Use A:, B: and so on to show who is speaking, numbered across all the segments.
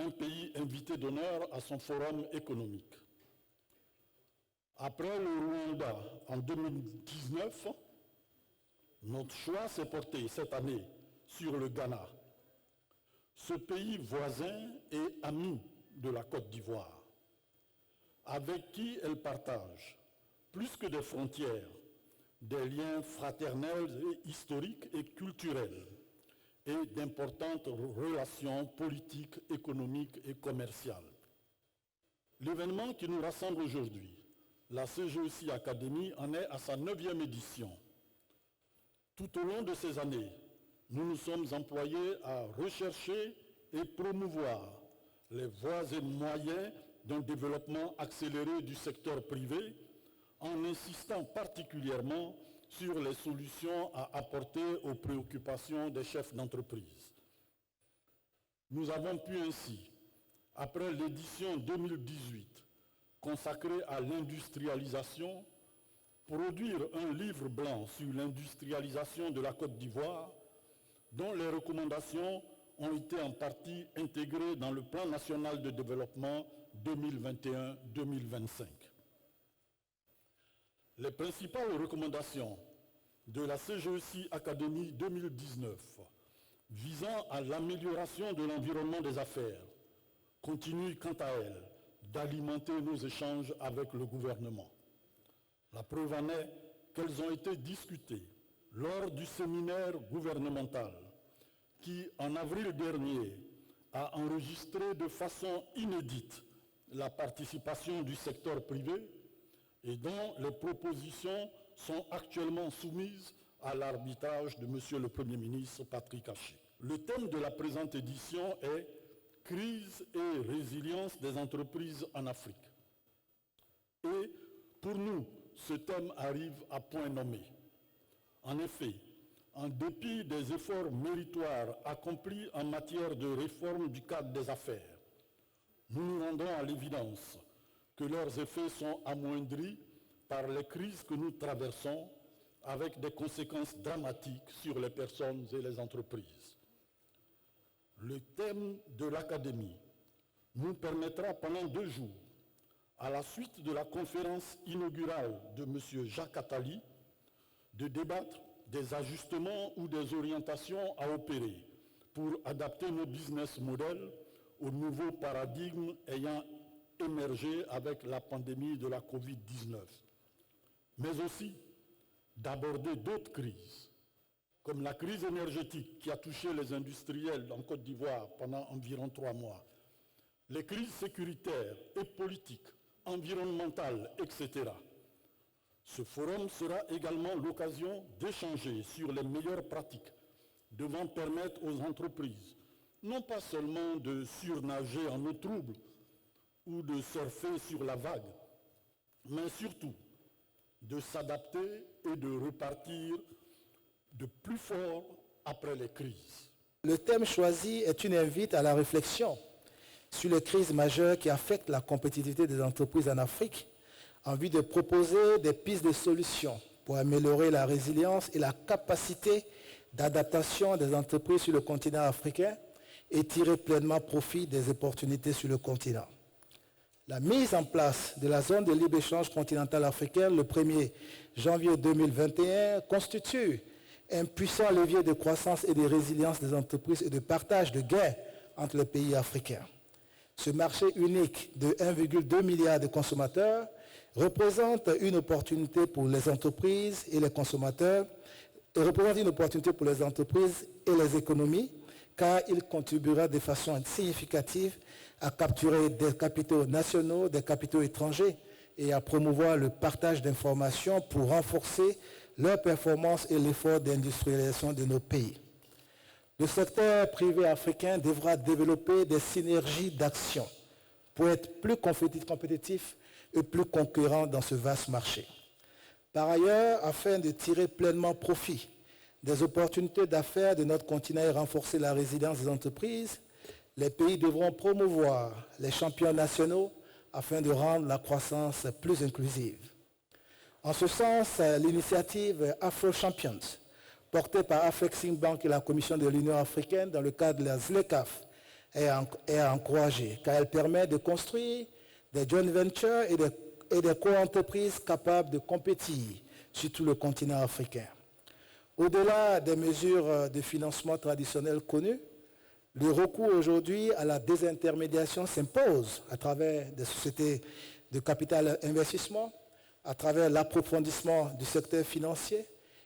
A: un pays invité d'honneur à son forum économique. Après le Rwanda en 2019, notre choix s'est porté cette année sur le Ghana, ce pays voisin et ami de la Côte d'Ivoire, avec qui elle partage, plus que des frontières, des liens fraternels et historiques et culturels, et d'importantes relations politiques, économiques et commerciales. L'événement qui nous rassemble aujourd'hui, la CGEC Academy, en est à sa 9e édition. Tout au long de ces années, nous nous sommes employés à rechercher et promouvoir les voies et moyens d'un développement accéléré du secteur privé, en insistant particulièrement sur les solutions à apporter aux préoccupations des chefs d'entreprise. Nous avons pu ainsi, après l'édition 2018, consacrée à l'industrialisation, produire un livre blanc sur l'industrialisation de la Côte d'Ivoire, dont les recommandations ont été en partie intégrées dans le Plan national de développement 2021-2025. Les principales recommandations de la CGEC Academy 2019 visant à l'amélioration de l'environnement des affaires continuent quant à elles d'alimenter nos échanges avec le gouvernement. La preuve en est qu'elles ont été discutées lors du séminaire gouvernemental qui, en avril dernier, a enregistré de façon inédite la participation du secteur privé et dont les propositions sont actuellement soumises à l'arbitrage de M. le Premier ministre Patrick Haché. Le thème de la présente édition est « Crise et résilience des entreprises en Afrique ». Et pour nous, ce thème arrive à point nommé. En effet, en dépit des efforts méritoires accomplis en matière de réforme du cadre des affaires, nous nous rendons à l'évidence que leurs effets sont amoindris par les crises que nous traversons, avec des conséquences dramatiques sur les personnes et les entreprises. Le thème de l'Académie nous permettra pendant 2 jours, à la suite de la conférence inaugurale de M. Jacques Attali, de débattre des ajustements ou des orientations à opérer pour adapter nos business models au nouveau paradigme ayant émergé avec la pandémie de la Covid-19, mais aussi d'aborder d'autres crises, comme la crise énergétique qui a touché les industriels en Côte d'Ivoire pendant environ 3 mois, les crises sécuritaires et politiques, environnementales, etc. Ce forum sera également l'occasion d'échanger sur les meilleures pratiques devant permettre aux entreprises non pas seulement de surnager en eau trouble ou de surfer sur la vague, mais surtout de s'adapter et de repartir de plus fort après les crises.
B: Le thème choisi est une invite à la réflexion sur les crises majeures qui affectent la compétitivité des entreprises en Afrique, en vue de proposer des pistes de solutions pour améliorer la résilience et la capacité d'adaptation des entreprises sur le continent africain et tirer pleinement profit des opportunités sur le continent. La mise en place de la zone de libre-échange continentale africaine le 1er janvier 2021 constitue un puissant levier de croissance et de résilience des entreprises et de partage de gains entre les pays africains. Ce marché unique de 1,2 milliard de consommateurs représente une opportunité pour les entreprises et les consommateurs, et représente une opportunité pour les entreprises et les économies, car il contribuera de façon significative à capturer des capitaux nationaux, des capitaux étrangers et à promouvoir le partage d'informations pour renforcer leur performance et l'effort d'industrialisation de nos pays. Le secteur privé africain devra développer des synergies d'action pour être plus compétitif et plus concurrent dans ce vaste marché. Par ailleurs, afin de tirer pleinement profit des opportunités d'affaires de notre continent et renforcer la résilience des entreprises, les pays devront promouvoir les champions nationaux afin de rendre la croissance plus inclusive. En ce sens, l'initiative Afro Champions, portée par Afreximbank et la Commission de l'Union africaine dans le cadre de la ZLECAf, est à encourager, car elle permet de construire des joint ventures et des co-entreprises capables de compétir sur tout le continent africain. Au-delà des mesures de financement traditionnelles connues, le recours aujourd'hui à la désintermédiation s'impose à travers des sociétés de capital investissement, à travers l'approfondissement du secteur financier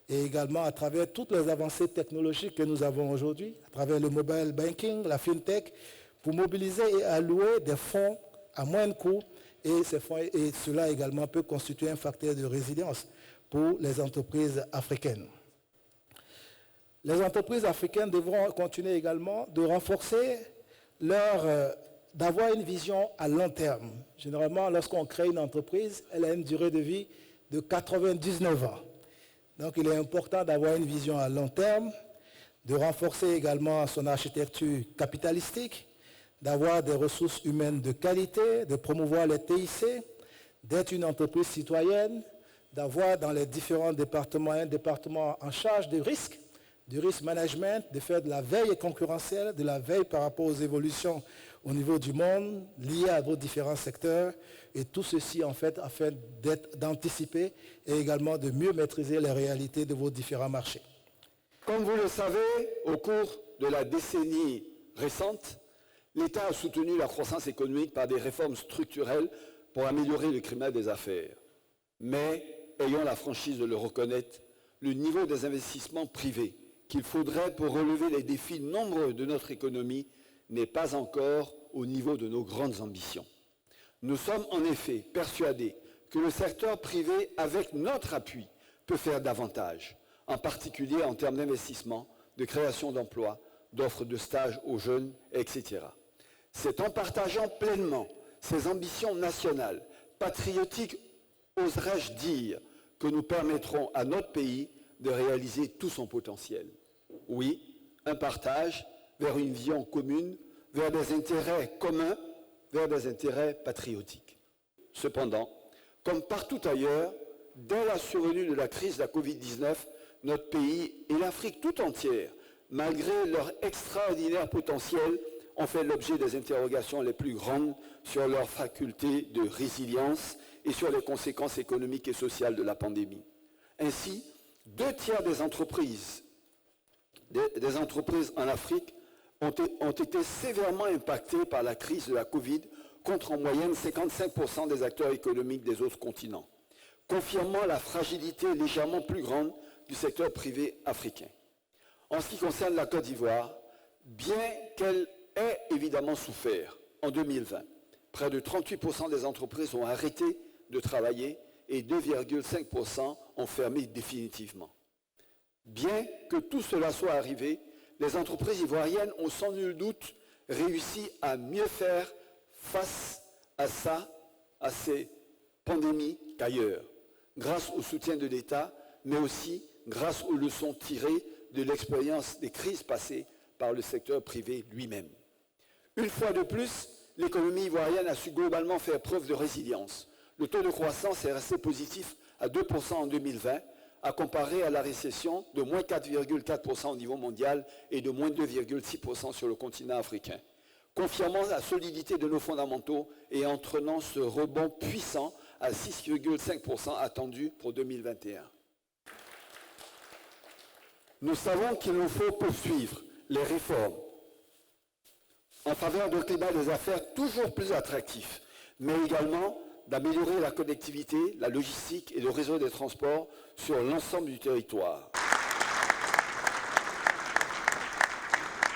B: et également à travers toutes les avancées technologiques que nous avons aujourd'hui, à travers le mobile banking, la fintech, pour mobiliser et allouer des fonds à moindre coût et cela également peut constituer un facteur de résilience pour les entreprises africaines. Les entreprises africaines devront continuer également de renforcer d'avoir une vision à long terme. Généralement, lorsqu'on crée une entreprise, elle a une durée de vie de 99 ans. Donc, il est important d'avoir une vision à long terme, de renforcer également son architecture capitalistique, d'avoir des ressources humaines de qualité, de promouvoir les TIC, d'être une entreprise citoyenne, d'avoir dans les différents départements un département en charge des risques, du risk management, de faire de la veille concurrentielle, de la veille par rapport aux évolutions au niveau du monde, liées à vos différents secteurs, et tout ceci en fait afin d'anticiper et également de mieux maîtriser les réalités de vos différents marchés.
C: Comme vous le savez, au cours de la décennie récente, l'État a soutenu la croissance économique par des réformes structurelles pour améliorer le climat des affaires. Mais, ayons la franchise de le reconnaître, le niveau des investissements privés qu'il faudrait pour relever les défis nombreux de notre économie n'est pas encore au niveau de nos grandes ambitions. Nous sommes en effet persuadés que le secteur privé, avec notre appui, peut faire davantage, en particulier en termes d'investissement, de création d'emplois, d'offres de stages aux jeunes, etc. C'est en partageant pleinement ces ambitions nationales, patriotiques, oserais-je dire, que nous permettrons à notre pays de réaliser tout son potentiel. Oui, un partage vers une vision commune, vers des intérêts communs, vers des intérêts patriotiques. Cependant, comme partout ailleurs, dès la survenue de la crise de la Covid-19, notre pays et l'Afrique tout entière, malgré leur extraordinaire potentiel, ont fait l'objet des interrogations les plus grandes sur leur faculté de résilience et sur les conséquences économiques et sociales de la pandémie. Ainsi, 2/3 des entreprises en Afrique ont été sévèrement impactées par la crise de la Covid, contre en moyenne 55% des acteurs économiques des autres continents, confirmant la fragilité légèrement plus grande du secteur privé africain. En ce qui concerne la Côte d'Ivoire, bien qu'elle ait évidemment souffert en 2020, près de 38% des entreprises ont arrêté de travailler et 2,5% ont fermé définitivement. Bien que tout cela soit arrivé, les entreprises ivoiriennes ont sans nul doute réussi à mieux faire face à ces pandémies qu'ailleurs, grâce au soutien de l'État, mais aussi grâce aux leçons tirées de l'expérience des crises passées par le secteur privé lui-même. Une fois de plus, l'économie ivoirienne a su globalement faire preuve de résilience. Le taux de croissance est resté positif à 2% en 2020, à comparer à la récession de moins 4,4% au niveau mondial et de moins 2,6% sur le continent africain, confirmant la solidité de nos fondamentaux et entraînant ce rebond puissant à 6,5% attendu pour 2021. Nous savons qu'il nous faut poursuivre les réformes en faveur d'un climat des affaires toujours plus attractif, mais également d'améliorer la connectivité, la logistique et le réseau des transports sur l'ensemble du territoire.